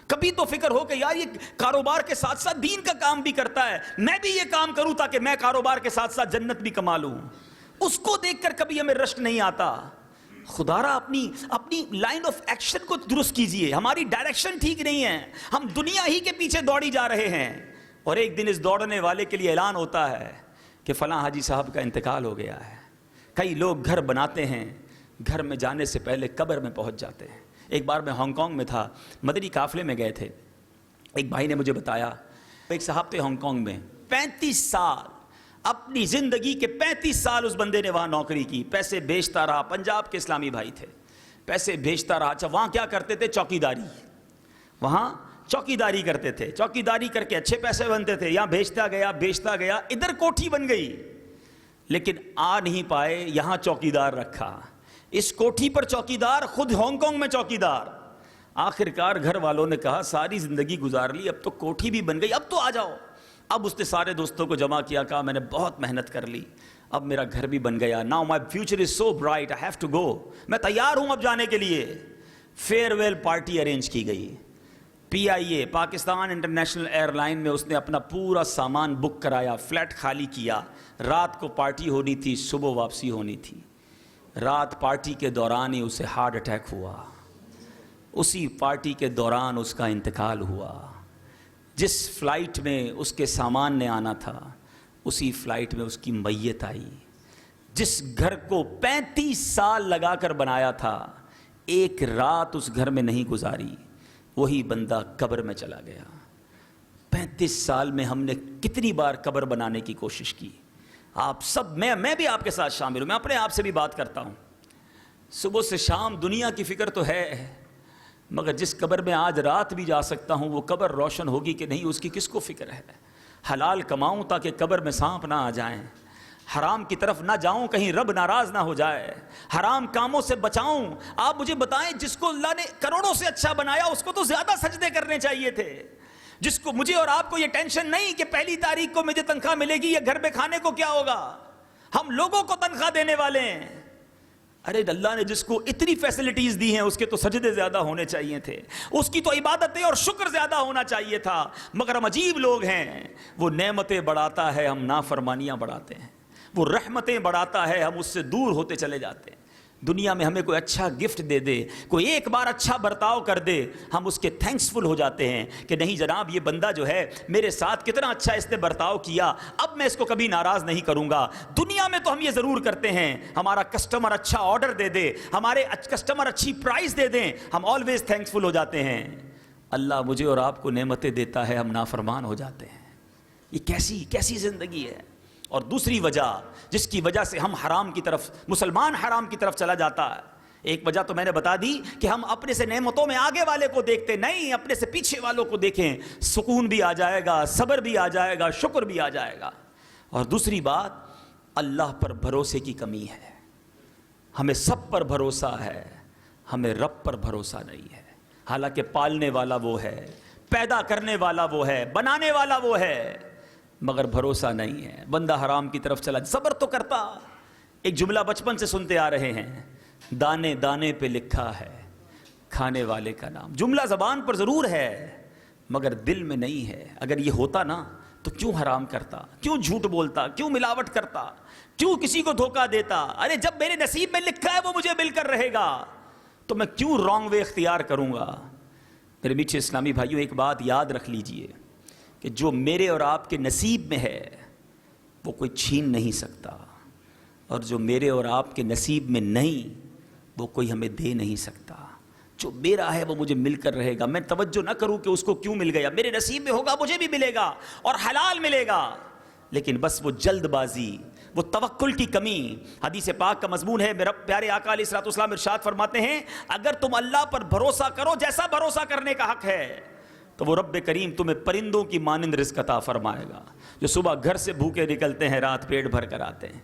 کبھی تو فکر ہو کہ یار یہ کاروبار کے ساتھ ساتھ دین کا کام بھی کرتا ہے، میں بھی یہ کام کروں تاکہ میں کاروبار کے ساتھ ساتھ جنت بھی کما لوں۔ اس کو دیکھ کر کبھی ہمیں رشک نہیں آتا۔ خدارا اپنی لائن آف ایکشن کو درست کیجئے، ہماری ڈائریکشن ٹھیک نہیں ہے، ہم دنیا ہی کے پیچھے دوڑی جا رہے ہیں، اور ایک دن اس دوڑنے والے کے لیے اعلان ہوتا ہے کہ فلاں حاجی صاحب کا انتقال ہو گیا ہے۔ کئی لوگ گھر بناتے ہیں، گھر میں جانے سے پہلے قبر میں پہنچ جاتے ہیں۔ ایک بار میں ہانگ کانگ میں تھا، مدنی قافلے میں گئے تھے، ایک بھائی نے مجھے بتایا، ایک صاحب تھے ہانگ کانگ میں، 35 سال، اپنی زندگی کے 35 سال اس بندے نے وہاں نوکری کی، پیسے بھیجتا رہا، پنجاب کے اسلامی بھائی تھے، پیسے بھیجتا رہا۔ اچھا وہاں کیا کرتے تھے؟ چوکیداری، وہاں چوکیداری کرتے تھے، چوکیداری کر کے اچھے پیسے بنتے تھے، یہاں بھیجتا گیا، ادھر کوٹھی بن گئی، لیکن آ نہیں پائے، یہاں چوکیدار رکھا، اس کوٹھی پر چوکیدار، خود ہانگ کانگ میں چوکیدار۔ آخر کار گھر والوں نے کہا ساری زندگی گزار لی، اب تو کوٹھی بھی بن گئی، اب تو آ جاؤ۔ اب اس نے سارے دوستوں کو جمع کیا، کہا میں نے بہت محنت کر لی، اب میرا گھر بھی بن گیا، now my future is so bright, I have to go, میں تیار ہوں اب جانے کے لیے۔ فیئر ویل پارٹی ارینج کی گئی، PIA Pakistan international air line میں اس نے اپنا پورا سامان بک کرایا، فلیٹ خالی کیا، رات کو پارٹی ہونی تھی، صبح واپسی ہونی تھی۔ رات پارٹی کے دوران ہی اسے ہارٹ اٹیک ہوا، اسی پارٹی کے دوران اس کا انتقال ہوا۔ جس فلائٹ میں اس کے سامان نے آنا تھا اسی فلائٹ میں اس کی میت آئی۔ جس گھر کو 35 سال لگا کر بنایا تھا، ایک رات اس گھر میں نہیں گزاری، وہی بندہ قبر میں چلا گیا۔ 35 سال میں ہم نے کتنی بار قبر بنانے کی کوشش کی، آپ سب، میں بھی آپ کے ساتھ شامل ہوں، میں اپنے آپ سے بھی بات کرتا ہوں، صبح سے شام دنیا کی فکر تو ہے، مگر جس قبر میں آج رات بھی جا سکتا ہوں وہ قبر روشن ہوگی کہ نہیں، اس کی کس کو فکر ہے؟ حلال کماؤں تاکہ قبر میں سانپ نہ آ جائیں، حرام کی طرف نہ جاؤں کہیں رب ناراض نہ ہو جائے، حرام کاموں سے بچاؤں۔ آپ مجھے بتائیں، جس کو اللہ نے کروڑوں سے اچھا بنایا اس کو تو زیادہ سجدے کرنے چاہیے تھے، جس کو مجھے اور آپ کو یہ ٹینشن نہیں کہ پہلی تاریخ کو مجھے تنخواہ ملے گی یا گھر میں کھانے کو کیا ہوگا. ہم لوگوں کو تنخواہ دینے والے ہیں. ارے اللہ نے جس کو اتنی فیسلٹیز دی ہیں اس کے تو سجدے زیادہ ہونے چاہیے تھے, اس کی تو عبادتیں اور شکر زیادہ ہونا چاہیے تھا. مگر ہم عجیب لوگ ہیں, وہ نعمتیں بڑھاتا ہے ہم نافرمانیاں بڑھاتے ہیں, وہ رحمتیں بڑھاتا ہے ہم اس سے دور ہوتے چلے جاتے ہیں. دنیا میں ہمیں کوئی اچھا گفٹ دے دے, کوئی ایک بار اچھا برتاؤ کر دے, ہم اس کے تھینکسفل ہو جاتے ہیں کہ نہیں جناب یہ بندہ جو ہے میرے ساتھ کتنا اچھا اس نے برتاؤ کیا, اب میں اس کو کبھی ناراض نہیں کروں گا. دنیا میں تو ہم یہ ضرور کرتے ہیں, ہمارا کسٹمر اچھا آرڈر دے دے, ہمارے کسٹمر اچھی پرائز دے دیں, ہم آلویز تھینکسفل ہو جاتے ہیں. اللہ مجھے اور آپ کو نعمتیں دیتا ہے, ہم نافرمان ہو جاتے ہیں. یہ کیسی زندگی ہے. اور دوسری وجہ جس کی وجہ سے ہم حرام کی طرف, مسلمان حرام کی طرف چلا جاتا ہے, ایک وجہ تو میں نے بتا دی کہ ہم اپنے سے نعمتوں میں آگے والے کو دیکھتے نہیں, اپنے سے پیچھے والوں کو دیکھیں, سکون بھی آ جائے گا, صبر بھی آ جائے گا, شکر بھی آ جائے گا. اور دوسری بات, اللہ پر بھروسے کی کمی ہے. ہمیں سب پر بھروسہ ہے, ہمیں رب پر بھروسہ نہیں ہے. حالانکہ پالنے والا وہ ہے, پیدا کرنے والا وہ ہے, بنانے والا وہ ہے, مگر بھروسہ نہیں ہے. بندہ حرام کی طرف چلا, صبر تو کرتا. ایک جملہ بچپن سے سنتے آ رہے ہیں, دانے دانے پہ لکھا ہے کھانے والے کا نام. جملہ زبان پر ضرور ہے مگر دل میں نہیں ہے. اگر یہ ہوتا نا تو کیوں حرام کرتا, کیوں جھوٹ بولتا, کیوں ملاوٹ کرتا, کیوں کسی کو دھوکہ دیتا. ارے جب میرے نصیب میں لکھا ہے وہ مجھے مل کر رہے گا تو میں کیوں رانگ وے اختیار کروں گا. میرے میٹھے اسلامی بھائیوں, ایک بات یاد رکھ لیجئے کہ جو میرے اور آپ کے نصیب میں ہے وہ کوئی چھین نہیں سکتا, اور جو میرے اور آپ کے نصیب میں نہیں وہ کوئی ہمیں دے نہیں سکتا. جو میرا ہے وہ مجھے مل کر رہے گا. میں توجہ نہ کروں کہ اس کو کیوں مل گیا, میرے نصیب میں ہوگا مجھے بھی ملے گا اور حلال ملے گا. لیکن بس وہ جلد بازی, وہ توکل کی کمی. حدیث پاک کا مضمون ہے, میرے پیارے آقا علیہ الصلوۃ والسلام ارشاد فرماتے ہیں, اگر تم اللہ پر بھروسہ کرو جیسا بھروسہ کرنے کا حق ہے تو وہ رب کریم تمہیں پرندوں کی مانند رزق عطا فرمائے گا, جو صبح گھر سے بھوکے نکلتے ہیں رات پیٹ بھر کر آتے ہیں.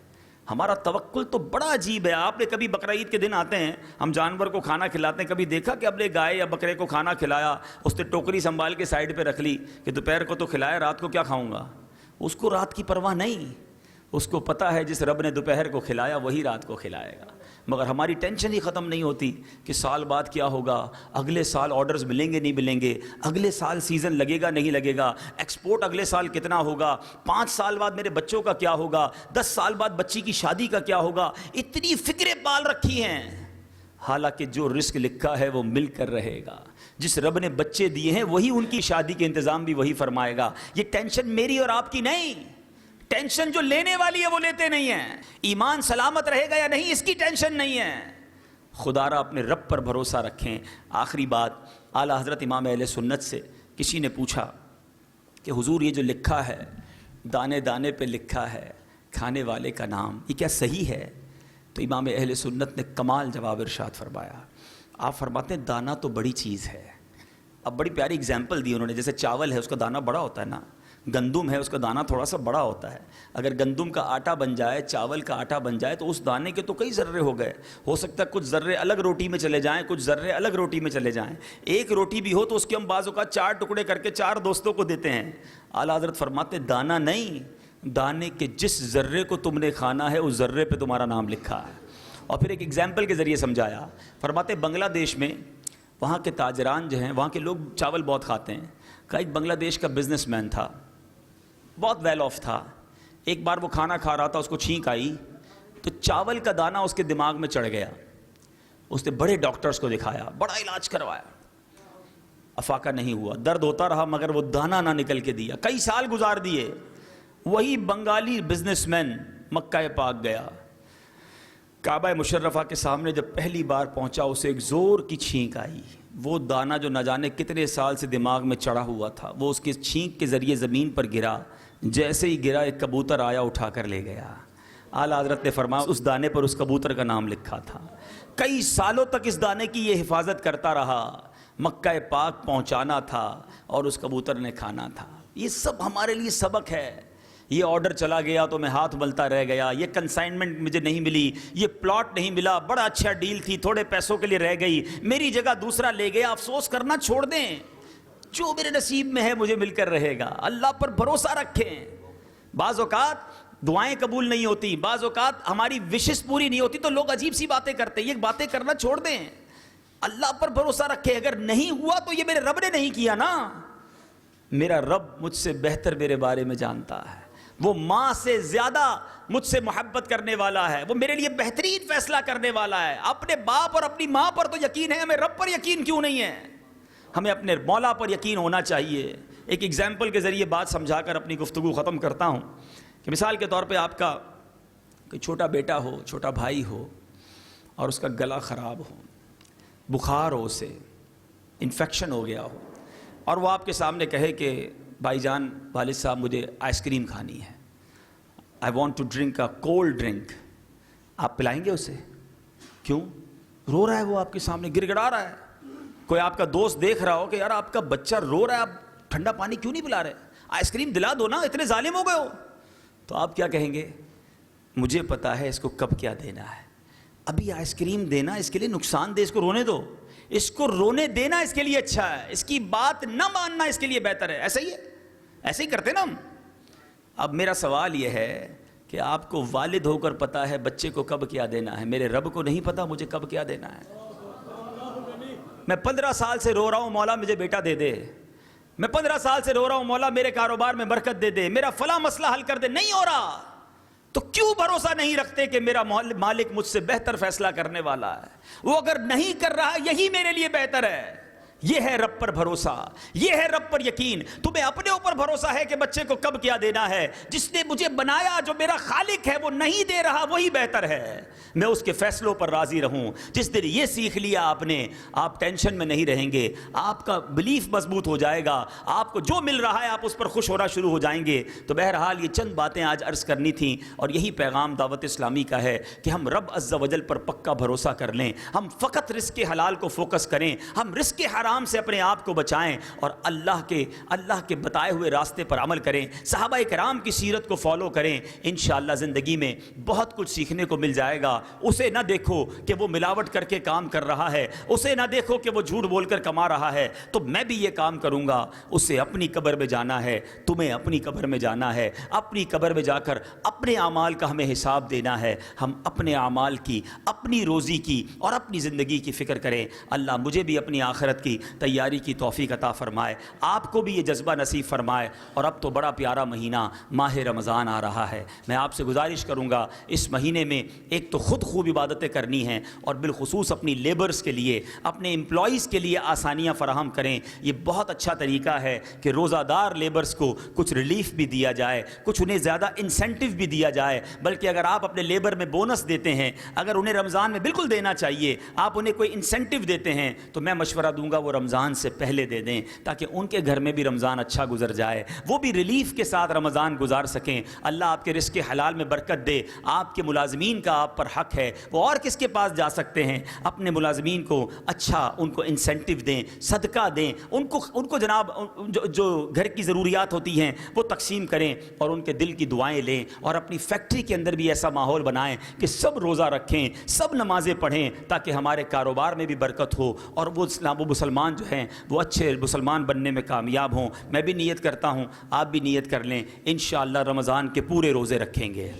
ہمارا توکل تو بڑا عجیب ہے. آپ نے کبھی بقرعید کے دن آتے ہیں, ہم جانور کو کھانا کھلاتے ہیں, کبھی دیکھا کہ اپنے گائے یا بکرے کو کھانا کھلایا, اس نے ٹوکری سنبھال کے سائڈ پہ رکھ لی کہ دوپہر کو تو کھلایا, رات کو کیا کھاؤں گا. اس کو رات کی پرواہ نہیں, اس کو پتہ ہے جس رب نے دوپہر کو کھلایا وہی رات کو کھلائے گا. مگر ہماری ٹینشن ہی ختم نہیں ہوتی کہ سال بعد کیا ہوگا, اگلے سال آرڈرز ملیں گے نہیں ملیں گے, اگلے سال سیزن لگے گا نہیں لگے گا, ایکسپورٹ اگلے سال کتنا ہوگا, 5 سال بعد میرے بچوں کا کیا ہوگا, 10 سال بعد بچی کی شادی کا کیا ہوگا. اتنی فکریں پال رکھی ہیں. حالانکہ جو رزق لکھا ہے وہ مل کر رہے گا. جس رب نے بچے دیے ہیں وہی ان کی شادی کے انتظام بھی وہی فرمائے گا. یہ ٹینشن میری اور آپ کی نہیں, ٹینشن جو لینے والی ہے وہ لیتے نہیں ہیں. ایمان سلامت رہے گا یا نہیں اس کی ٹینشن نہیں ہے. خدا را اپنے رب پر بھروسہ رکھیں. آخری بات, اعلیٰ حضرت امام اہل سنت سے کسی نے پوچھا کہ حضور یہ جو لکھا ہے دانے دانے پہ لکھا ہے کھانے والے کا نام, یہ کیا صحیح ہے؟ تو امام اہل سنت نے کمال جواب ارشاد فرمایا. آپ فرماتے ہیں دانہ تو بڑی چیز ہے. اب بڑی پیاری اگزامپل دی انہوں نے, جیسے چاول ہے اس کا دانہ بڑا ہوتا ہے نا, گندم ہے اس کا دانہ تھوڑا سا بڑا ہوتا ہے. اگر گندم کا آٹا بن جائے, چاول کا آٹا بن جائے تو اس دانے کے تو کئی ذرے ہو گئے. ہو سکتا ہے کچھ ذرے الگ روٹی میں چلے جائیں, کچھ ذرے الگ روٹی میں چلے جائیں. ایک روٹی بھی ہو تو اس کے ہم بعض اوقات 4 ٹکڑے کر کے 4 دوستوں کو دیتے ہیں. اعلیٰ حضرت فرماتے دانہ نہیں, دانے کے جس ذرے کو تم نے کھانا ہے اس ذرے پہ تمہارا نام لکھا ہے. اور پھر ایک ایگزامپل کے ذریعے سمجھایا. فرماتے بنگلہ دیش میں وہاں کے تاجران جو ہیں, وہاں کے لوگ چاول بہت کھاتے ہیں. کا ایک بنگلہ دیش کا بزنس مین تھا, بہت ویل آف تھا. ایک بار وہ کھانا کھا رہا تھا, اس کو چھینک آئی تو چاول کا دانہ اس کے دماغ میں چڑھ گیا. اس نے بڑے ڈاکٹرز کو دکھایا, بڑا علاج کروایا, افاقہ نہیں ہوا. درد ہوتا رہا مگر وہ دانہ نہ نکل کے دیا. کئی سال گزار دیے. وہی بنگالی بزنس مین مکہ پاک گیا. کعبہ مشرفہ کے سامنے جب پہلی بار پہنچا اسے ایک زور کی چھینک آئی. وہ دانہ جو نہ جانے کتنے سال سے دماغ میں چڑھا ہوا تھا وہ اس کی چھینک کے ذریعے زمین پر گرا. جیسے ہی گرا ایک کبوتر آیا اٹھا کر لے گیا. اعلیٰ حضرت نے فرمایا اس دانے پر اس کبوتر کا نام لکھا تھا. کئی سالوں تک اس دانے کی یہ حفاظت کرتا رہا. مکہ پاک پہنچانا تھا اور اس کبوتر نے کھانا تھا. یہ سب ہمارے لیے سبق ہے. یہ آرڈر چلا گیا تو میں ہاتھ ملتا رہ گیا, یہ کنسائنمنٹ مجھے نہیں ملی, یہ پلاٹ نہیں ملا, بڑا اچھا ڈیل تھی تھوڑے پیسوں کے لیے رہ گئی, میری جگہ دوسرا لے گیا. افسوس کرنا چھوڑ دیں. جو میرے نصیب میں ہے مجھے مل کر رہے گا. اللہ پر بھروسہ رکھیں. بعض اوقات دعائیں قبول نہیں ہوتی, بعض اوقات ہماری وشز پوری نہیں ہوتی تو لوگ عجیب سی باتیں کرتے ہیں. یہ باتیں کرنا چھوڑ دیں, اللہ پر بھروسہ رکھیں. اگر نہیں ہوا تو یہ میرے رب نے نہیں کیا نا, میرا رب مجھ سے بہتر میرے بارے میں جانتا ہے. وہ ماں سے زیادہ مجھ سے محبت کرنے والا ہے, وہ میرے لیے بہترین فیصلہ کرنے والا ہے. اپنے باپ اور اپنی ماں پر تو یقین ہے, ہمیں رب پر یقین کیوں نہیں ہے؟ ہمیں اپنے مولا پر یقین ہونا چاہیے. ایک ایگزامپل کے ذریعے بات سمجھا کر اپنی گفتگو ختم کرتا ہوں کہ مثال کے طور پہ آپ کا کوئی چھوٹا بیٹا ہو, چھوٹا بھائی ہو, اور اس کا گلا خراب ہو, بخار ہو, اسے انفیکشن ہو گیا ہو, اور وہ آپ کے سامنے کہے کہ بھائی جان, والد صاحب مجھے آئس کریم کھانی ہے, I want to drink a cold drink. آپ پلائیں گے اسے؟ کیوں؟ رو رہا ہے وہ آپ کے سامنے, گر گڑا رہا ہے. کوئی آپ کا دوست دیکھ رہا ہو کہ یار آپ کا بچہ رو رہا ہے, آپ ٹھنڈا پانی کیوں نہیں پلا رہے, آئس کریم دلا دو نا, اتنے ظالم ہو گئے ہو. تو آپ کیا کہیں گے؟ مجھے پتا ہے اس کو کب کیا دینا ہے. ابھی آئس کریم دینا اس کے لیے نقصان دہ, اس کو رونے دو. اس کو رونے دینا اس کے لیے اچھا ہے, اس کی بات نہ ماننا اس کے لیے بہتر ہے. ایسا ہی ہے, ایسے ہی کرتے نا ہم. اب میرا سوال یہ ہے کہ آپ کو والد ہو کر پتا ہے بچے کو کب کیا دینا ہے, میرے رب کو نہیں پتا مجھے کب کیا دینا ہے. میں 15 سال سے رو رہا ہوں مولا مجھے بیٹا دے دے, میں 15 سال سے رو رہا ہوں مولا میرے کاروبار میں برکت دے دے, میرا فلاں مسئلہ حل کر دے, نہیں ہو رہا. تو کیوں بھروسہ نہیں رکھتے کہ میرا مالک مجھ سے بہتر فیصلہ کرنے والا ہے؟ وہ اگر نہیں کر رہا یہی میرے لیے بہتر ہے. یہ ہے رب پر بھروسہ, یہ ہے رب پر یقین. تمہیں اپنے اوپر بھروسہ ہے کہ بچے کو کب کیا دینا ہے. جس نے مجھے بنایا, جو میرا خالق ہے, وہ نہیں دے رہا, وہی بہتر ہے. میں اس کے فیصلوں پر راضی رہوں. جس دن یہ سیکھ لیا آپ نے, آپ ٹینشن میں نہیں رہیں گے, آپ کا بلیف مضبوط ہو جائے گا, آپ کو جو مل رہا ہے آپ اس پر خوش ہونا شروع ہو جائیں گے. تو بہرحال یہ چند باتیں آج عرض کرنی تھیں, اور یہی پیغام دعوت اسلامی کا ہے کہ ہم رب عز و جل پر پکا بھروسہ کر لیں. ہم فقط رزق حلال کو فوکس کریں, ہم رزق حرام سے اپنے آپ کو بچائیں, اور اللہ کے بتائے ہوئے راستے پر عمل کریں. صحابہ کرام کی سیرت کو فالو کریں. انشاءاللہ زندگی میں بہت کچھ سیکھنے کو مل جائے گا. اسے نہ دیکھو کہ وہ ملاوٹ کر کے کام کر رہا ہے, اسے نہ دیکھو کہ وہ جھوٹ بول کر کما رہا ہے تو میں بھی یہ کام کروں گا. اسے اپنی قبر میں جانا ہے, تمہیں اپنی قبر میں جانا ہے. اپنی قبر میں جا کر اپنے اعمال کا ہمیں حساب دینا ہے. ہم اپنے اعمال کی, اپنی روزی کی اور اپنی زندگی کی فکر کریں. اللہ مجھے بھی اپنی آخرت کی تیاری کی توفیق عطا فرمائے, آپ کو بھی یہ جذبہ نصیب فرمائے. اور اب تو بڑا پیارا مہینہ ماہ رمضان آ رہا ہے. میں آپ سے گزارش کروں گا اس مہینے میں ایک تو خود خوب عبادتیں کرنی ہیں, اور بالخصوص اپنی لیبرز کے لیے, اپنے امپلائیز کے لیے آسانیاں فراہم کریں. یہ بہت اچھا طریقہ ہے کہ روزہ دار لیبرز کو کچھ ریلیف بھی دیا جائے, کچھ انہیں زیادہ انسینٹیو بھی دیا جائے. بلکہ اگر آپ اپنے لیبر میں بونس دیتے ہیں, اگر انہیں رمضان میں بالکل دینا چاہیے, آپ انہیں کوئی انسینٹیو دیتے ہیں, تو میں مشورہ دوں گا وہ رمضان سے پہلے دے دیں, تاکہ ان کے گھر میں بھی رمضان اچھا گزر جائے, وہ بھی ریلیف کے ساتھ رمضان گزار سکیں. اللہ آپ کے رزق حلال میں برکت دے. آپ کے ملازمین کا آپ پر حق ہے, وہ اور کس کے پاس جا سکتے ہیں؟ اپنے ملازمین کو اچھا, ان کو انسینٹیو دیں, صدقہ دیں, ان کو جناب جو گھر کی ضروریات ہوتی ہیں وہ تقسیم کریں, اور ان کے دل کی دعائیں لیں. اور اپنی فیکٹری کے اندر بھی ایسا ماحول بنائیں کہ سب روزہ رکھیں, سب نمازیں پڑھیں, تاکہ ہمارے کاروبار میں بھی برکت ہو, اور وہ مسلمان جو ہیں وہ اچھے مسلمان بننے میں کامیاب ہوں. میں بھی نیت کرتا ہوں, آپ بھی نیت کر لیں, انشاءاللہ رمضان کے پورے روزے رکھیں گے,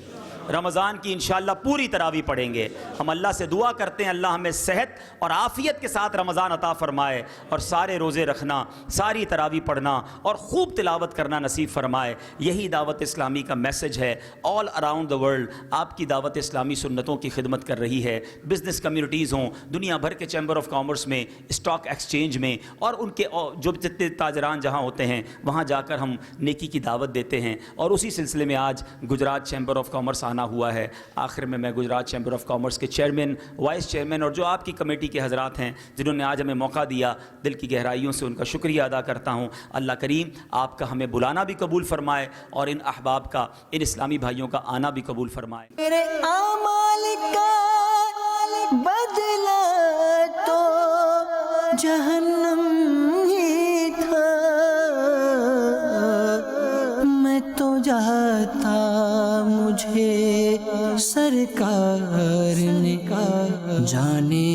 رمضان کی انشاءاللہ پوری تراویح پڑھیں گے. ہم اللہ سے دعا کرتے ہیں اللہ ہمیں صحت اور عافیت کے ساتھ رمضان عطا فرمائے, اور سارے روزے رکھنا, ساری تراویح پڑھنا اور خوب تلاوت کرنا نصیب فرمائے. یہی دعوت اسلامی کا میسج ہے. آل اراؤنڈ دا ورلڈ آپ کی دعوت اسلامی سنتوں کی خدمت کر رہی ہے. بزنس کمیونٹیز ہوں, دنیا بھر کے چیمبر آف کامرس میں, اسٹاک ایکسچینج میں, اور ان کے جو جتنے تاجران جہاں ہوتے ہیں وہاں جا کر ہم نیکی کی دعوت دیتے ہیں. اور اسی سلسلے میں آج گجرات چیمبر آف کامرس آنا ہوا ہے. آخر میں گجرات چیمبر آف کامرس کے چیئرمین, وائس چیئرمین اور جو آپ کی کمیٹی کے حضرات ہیں جنہوں نے آج ہمیں موقع دیا, دل کی گہرائیوں سے ان کا شکریہ ادا کرتا ہوں. اللہ کریم آپ کا ہمیں بلانا بھی قبول فرمائے, اور ان احباب کا, ان اسلامی بھائیوں کا آنا بھی قبول فرمائے. میرے اعمال کا بدلہ تو جہنم ہی تھا, میں تو جاتا مجھے سرکار نے کہا, جانے